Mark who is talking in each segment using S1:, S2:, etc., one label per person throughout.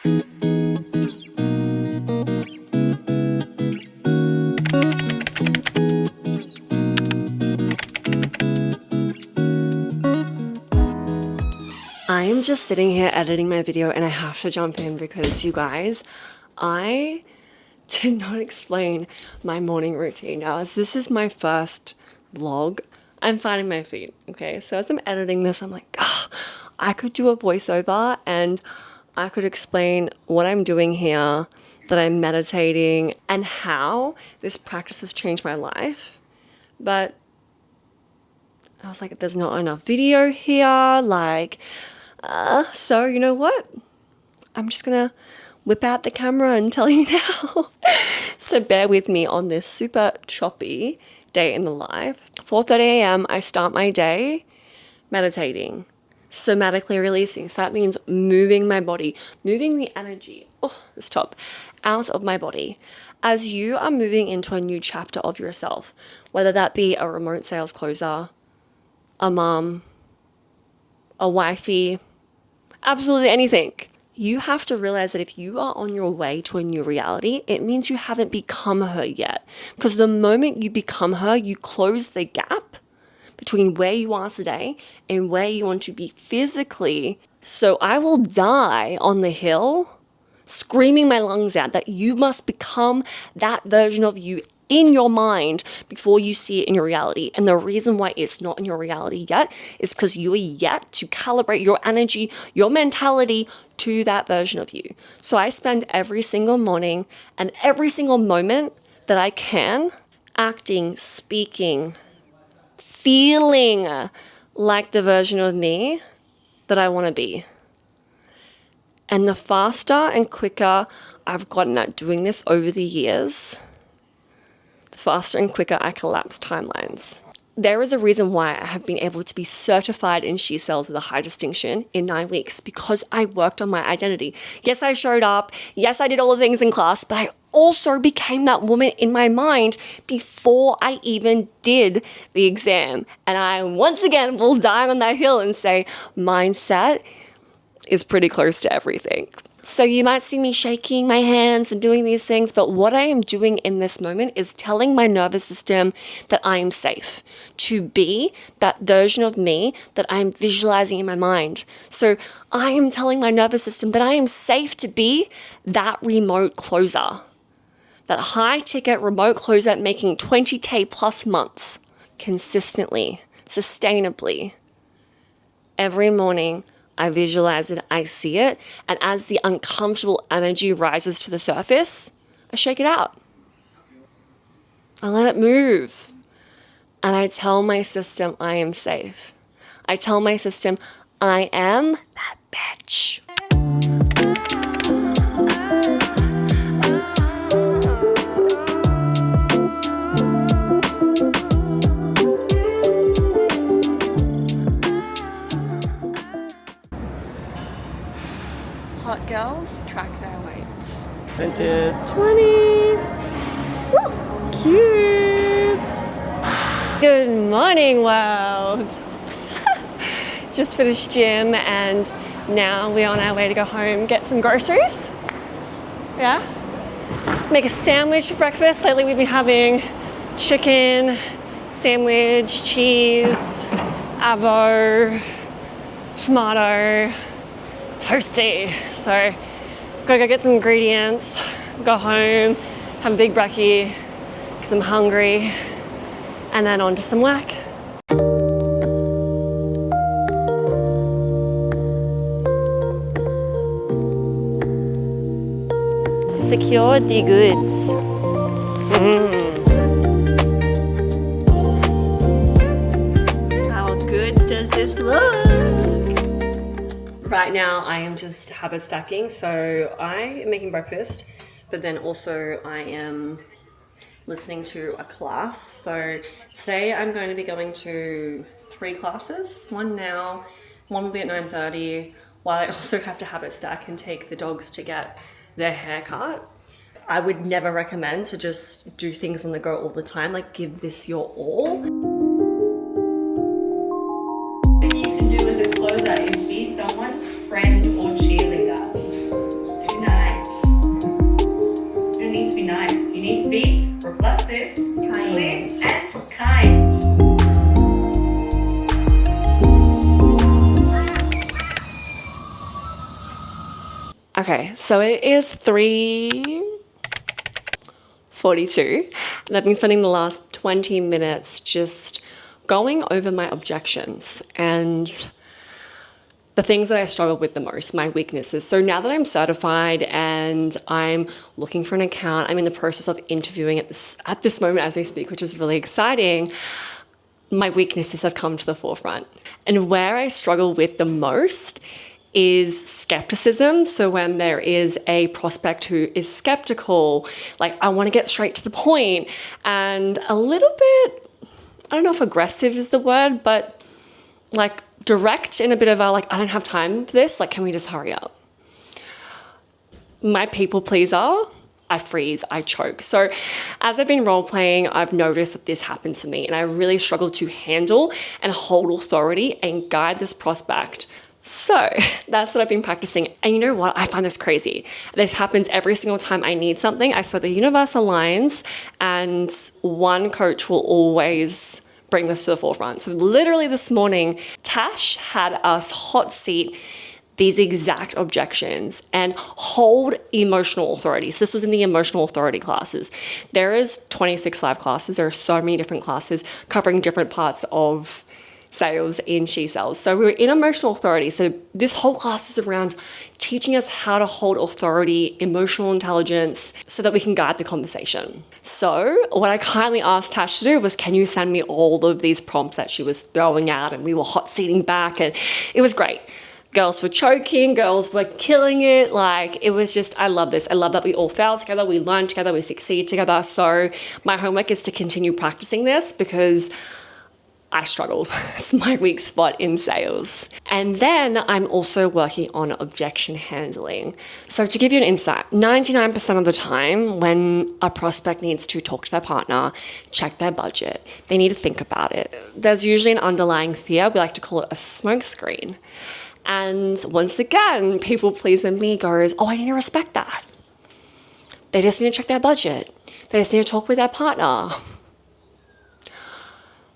S1: I am just sitting here editing my video and I have to jump in because you guys, I did not explain my morning routine. Now, as this is my first vlog, I'm finding my feet, okay? So as I'm editing this, I'm like, I could do a voiceover and I could explain what I'm doing here, that I'm meditating, and how this practice has changed my life. But I was like, there's not enough video here, so you know what? I'm just gonna whip out the camera and tell you now. So bear with me on this super choppy day in the life. 4:30 a.m. I start my day meditating, somatically releasing. So that means moving my body, moving the energy, this top, out of my body. As you are moving into a new chapter of yourself, whether that be a remote sales closer, a mom, a wifey, absolutely anything. You have to realize that if you are on your way to a new reality, it means you haven't become her yet. Because the moment you become her, you close the gap between where you are today and where you want to be physically. So I will die on the hill screaming my lungs out that you must become that version of you in your mind before you see it in your reality. And the reason why it's not in your reality yet is because you are yet to calibrate your energy, your mentality to that version of you. So I spend every single morning and every single moment that I can acting, speaking, feeling like the version of me that I want to be. And the faster and quicker I've gotten at doing this over the years, the faster and quicker I collapse timelines. There is a reason why I have been able to be certified in She Sells with a high distinction in 9 weeks, because I worked on my identity. Yes, I showed up. Yes, I did all the things in class, but I also became that woman in my mind before I even did the exam. And I once again will die on that hill and say, mindset is pretty close to everything. So you might see me shaking my hands and doing these things, but what I am doing in this moment is telling my nervous system that I am safe to be that version of me that I'm visualizing in my mind. So I am telling my nervous system that I am safe to be that remote closer, that high ticket remote closer making 20K plus months consistently, sustainably. Every morning, I visualize it, I see it, and as the uncomfortable energy rises to the surface, I shake it out. I let it move. And I tell my system I am safe. I tell my system I am that bitch. Hot girls track their weights. Printed 20. Woo! Cute. Good morning, world. Just finished gym and now we're on our way to go home, get some groceries. Yeah. Make a sandwich for breakfast. Lately we've been having chicken, sandwich, cheese, avo, tomato, toasty. So gotta go get some ingredients, go home, have a big brekkie because I'm hungry, and then on to some work. Secure the goods. How good does this look? Right now I am just habit stacking, so I am making breakfast, but then also I am listening to a class. So today I'm going to be going to 3 classes, one now, one will be at 9:30, while I also have to habit stack and take the dogs to get their hair cut. I would never recommend to just do things on the go all the time, like give this your all.
S2: You can do as a closer is be someone's friend or cheerleader. Do
S1: Okay, so it is 3:42, and I've been spending the last 20 minutes just going over my objections and the things that I struggle with the most, my weaknesses. So now that I'm certified and I'm looking for an account, I'm in the process of interviewing at this moment as we speak, which is really exciting. My weaknesses have come to the forefront. And where I struggle with the most is skepticism. So when there is a prospect who is skeptical, like I want to get straight to the point, and a little bit, I don't know if aggressive is the word, but like direct in a bit of a like, I don't have time for this, like can we just hurry up? My people pleaser, I freeze, I choke. So as I've been role playing, I've noticed that this happens to me, and I really struggle to handle and hold authority and guide this prospect. So that's what I've been practicing. And you know what? I find this crazy. This happens every single time I need something. I swear the universe aligns, and one coach will always bring this to the forefront. So literally this morning, Tash had us hot seat these exact objections and hold emotional authority. So this was in the emotional authority classes. There is 26 live classes. There are so many different classes covering different parts of sales in She Sells. So we were in emotional authority. So this whole class is around teaching us how to hold authority, emotional intelligence, so that we can guide the conversation. So what I kindly asked Tash to do was, can you send me all of these prompts that she was throwing out? And we were hot seating back, and it was great. Girls were choking, girls were killing it. Like, it was just, I love this. I love that we all fail together, we learn together, we succeed together. So my homework is to continue practicing this because I struggle. It's my weak spot in sales. And then I'm also working on objection handling. So to give you an insight, 99% of the time when a prospect needs to talk to their partner, check their budget, they need to think about it. There's usually an underlying fear. We like to call it a smoke screen. And once again, people pleasing me goes, oh, I need to respect that. They just need to check their budget. They just need to talk with their partner.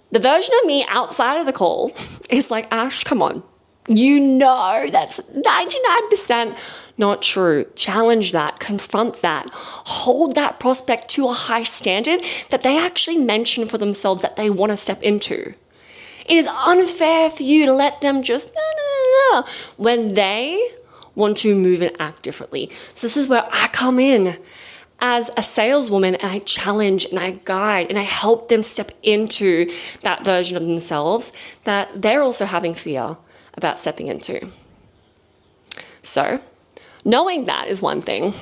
S1: The version of me outside of the call is like, Ash, come on. You know that's 99% not true. Challenge that, confront that, hold that prospect to a high standard that they actually mention for themselves that they want to step into. It is unfair for you to let them just no, when they want to move and act differently. So this is where I come in as a saleswoman, and I challenge and I guide and I help them step into that version of themselves that they're also having fear about stepping into. So knowing that is one thing.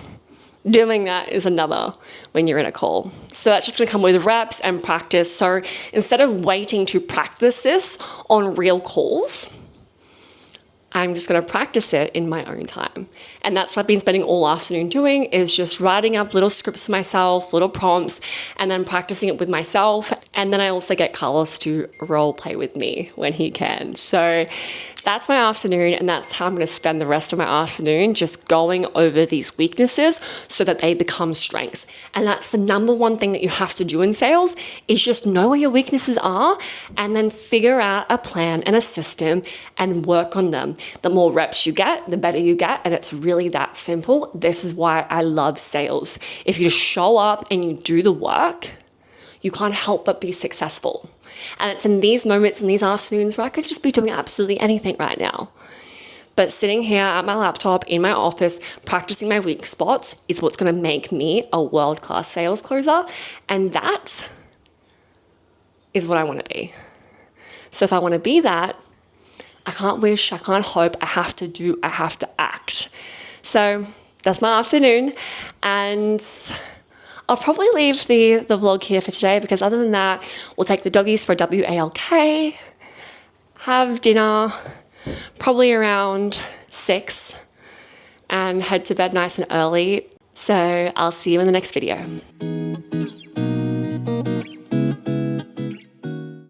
S1: Doing that is another when you're in a call. So that's just going to come with reps and practice. So instead of waiting to practice this on real calls, I'm just going to practice it in my own time. And that's what I've been spending all afternoon doing, is just writing up little scripts for myself, little prompts, and then practicing it with myself. And then I also get Carlos to role play with me when he can. So that's my afternoon, and that's how I'm going to spend the rest of my afternoon, just going over these weaknesses so that they become strengths. And that's the number one thing that you have to do in sales, is just know where your weaknesses are and then figure out a plan and a system and work on them. The more reps you get, the better you get, and it's really that simple. This is why I love sales. If you just show up and you do the work, you can't help but be successful. And it's in these moments, in these afternoons, where I could just be doing absolutely anything right now. But sitting here at my laptop in my office, practicing my weak spots is what's going to make me a world-class sales closer. And that is what I want to be. So if I want to be that, I can't wish, I can't hope, I have to do, I have to act. So that's my afternoon. And I'll probably leave the vlog here for today, because other than that, we'll take the doggies for a WALK, have dinner, probably around 6, and head to bed nice and early. So I'll see you in the next video.